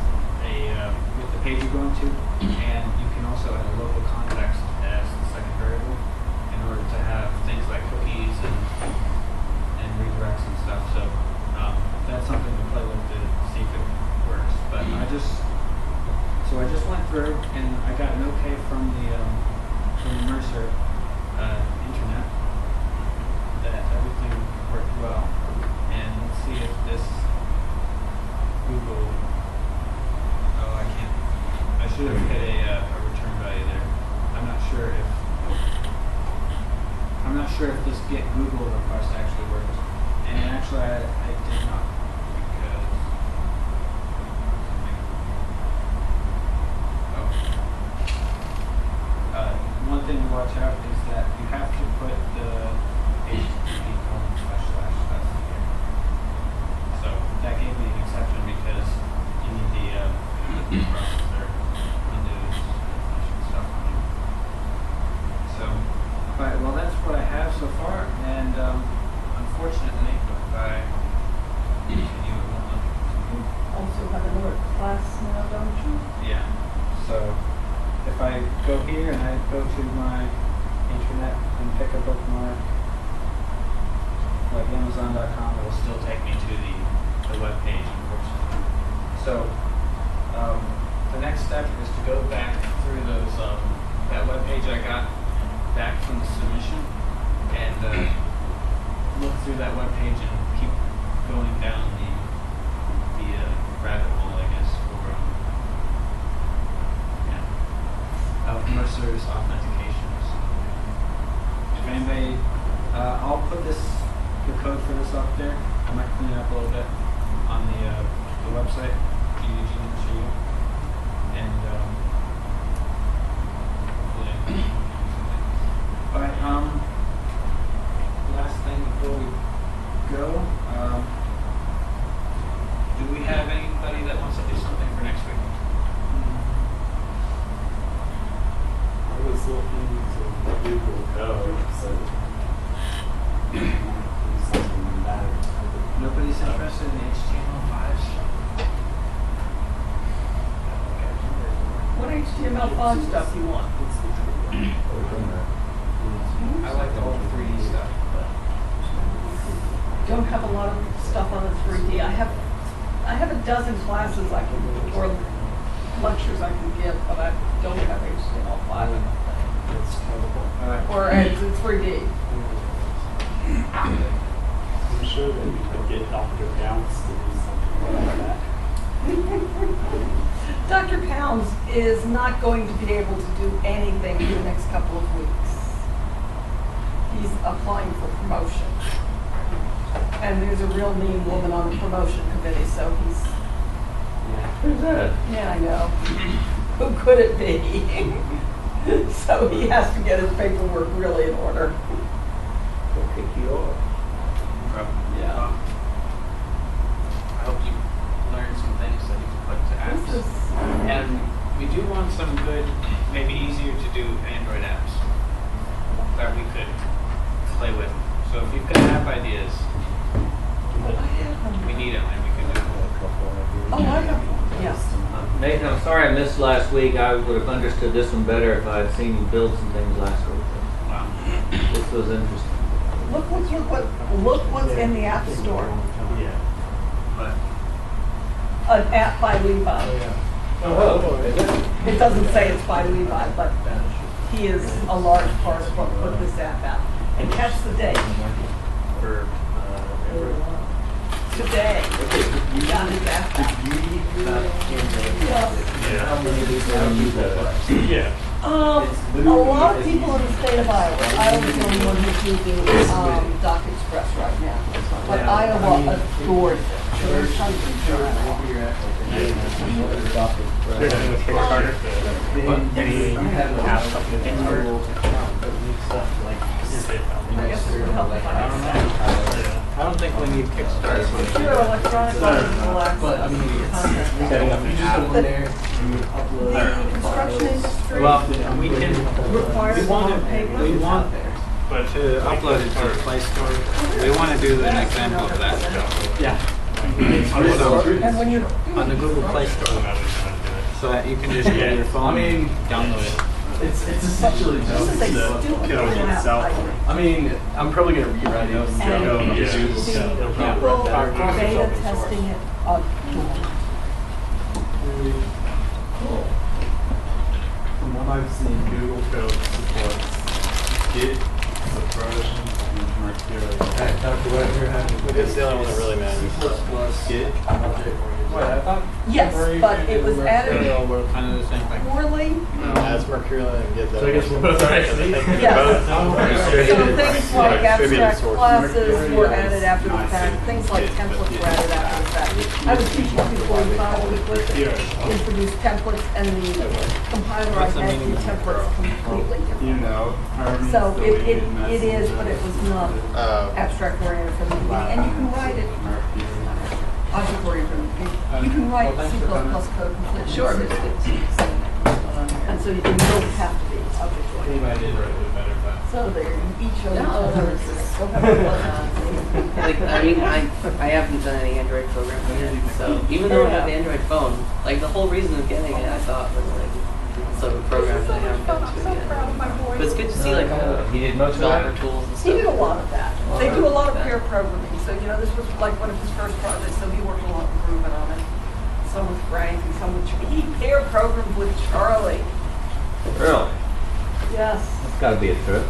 the page you're going to, and you can also add a local context as the second variable in order to have things like cookies and redirects and stuff. So that's something to play with to see if it works. But I just went through and I got an OK from the Mercer internet that everything worked well. And let's see if this Google. Oh, I can't. I should have hit a return value there. I'm not sure if this get Google request actually works. And actually, I did not, because one thing to watch out is that you have to put the HTTP // here. So that gave me an exception because you need the processor, Windows, and stuff on it. So, but well, that's what I have so far, and unfortunately, if I continue, it won't let me. You also have another class now, don't you? Yeah. So if I go here and I go to my internet and pick a bookmark like Amazon.com, it will still take me to the web page, unfortunately. So the next step is to go back through those that web page I got back from the submission and look through that web page and keep going down the rabbit hole, I guess, for of Mercer's authentications. If anybody, I'll put the code for this up there. I might clean it up a little bit on the website, GDG Mercer U, and hopefully. Alright, last thing before we go, do we have anybody that wants to do something for next week? I was looking to Google Code, so something like that. Nobody's interested in the HTML5s? What HTML5 stuff you want? I like the whole 3D stuff, but Don't have a lot of stuff on the 3D. I have a dozen classes I can, or lectures I can give, but I don't have HTML5, I don't think. It's terrible. Or it's 3D. I'm sure that we could get Dr. Bounce to do something like that. Dr. Pounds is not going to be able to do anything in the next couple of weeks. He's applying for promotion. And there's a real mean woman on the promotion committee, so he's, Who's that? yeah, I know. Who could it be? So he has to get his paperwork really in order. He'll kick you off. Yeah. I hope you learned some things that you can put to apps. This is, And we do want some good, maybe easier to do Android apps that we could play with. So if you've got app ideas, we need them and we can do them. oh, I have, yes. Nathan, I'm sorry I missed last week. I would have understood this one better if I had seen you build some things last week. Wow. This was interesting. Look what's in the App Store. Yeah. But An app by Levi. Oh, is it? It doesn't say it's by Levi, but he is a large part of what put this app out. And catch the date. For Today. You got his app out. yeah. A lot of people in the state of Iowa, Iowa's the only one who's using Doc Express right now. But Iowa adores it. There's tons of children. They're doing with Kickstarter. Any apps up in I guess it would help if I could say. I don't think we need Kickstarter. Sure, electronic version will access content. Setting up an app in there, you The upload. construction industry Well, we can, requires we a lot want of to, paper. we want But to upload it to the Play Store. We want to do an example of that. Yeah. And when you're On the Google Play Store. So that you can just get your phone and download it. It's essentially just This is a the stupid code app itself. idea. I mean, I'm probably gonna rewrite it and And go the to Zoom. people beta testing it on Cool. From what I've seen, Google Code supports Git, Subversion, and Mercurial. It's the only one that really matters. Git, Wait, I thought. Yes, but it was added We're kind of the same thing. poorly. As Mercurial and get that. So I guess we're both actually. Yes. So things like abstract classes were added after the Nice. fact, things like templates were added after the fact. I was teaching before you filed with introduced templates and the compiler I had the templates completely You different. know, Hermes So deleted it is, but it was not abstract oriented from the beginning, and you can write it object oriented. You can write C++ code completely. Sure. And so you don't have to be object oriented. I did write it better, but. So there, each of No. them. Like, I mean, I haven't done any Android programming yet, so even though I have the Android phone, like the whole reason of getting it, I thought was like some program that I haven't done I'm to so yet. proud of my boy. But it's good to see like all He did most the of developer that. tools and He stuff. did a lot of that. They do a lot of pair programming. So, you know, this was like one of his first projects, so he worked a lot with Ruben on it. Some with Frank and some with, he pair programmed with Charlie. Really? Yes. That's got to be a trip.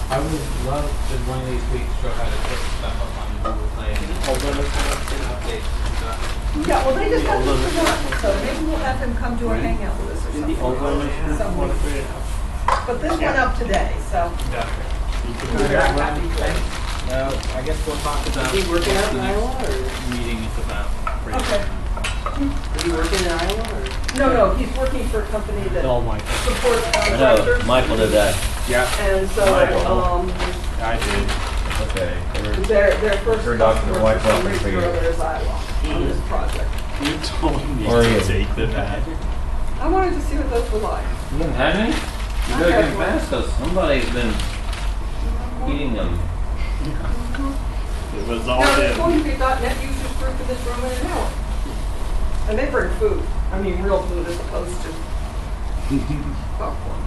I would love to one of these weeks show how to put stuff up on Google Play and updates and stuff. Yeah, well, they just have to forgotten, so maybe we'll have him come to a hangout with us or something. Some week. But this went up today, so. We're very happy with it. No, I guess we'll talk about. Is he working out in the next Iowa, or? Meeting is about. Okay. Is he working in Iowa or? No, he's working for a company that All Michael. supports I contractors. know, Michael did that. Yeah, And so, I did. Okay. their first Her doctor, customer white for some welcome for reason or you. other is Iowa on this project. You told me Or you. to take the bat. I wanted to see what those were like. You haven't had any? You better get fast, because somebody's been eating them. It was all Now, there's in. going to be .NET users group in this room in an hour. And they bring food. I mean, real food as opposed to popcorn.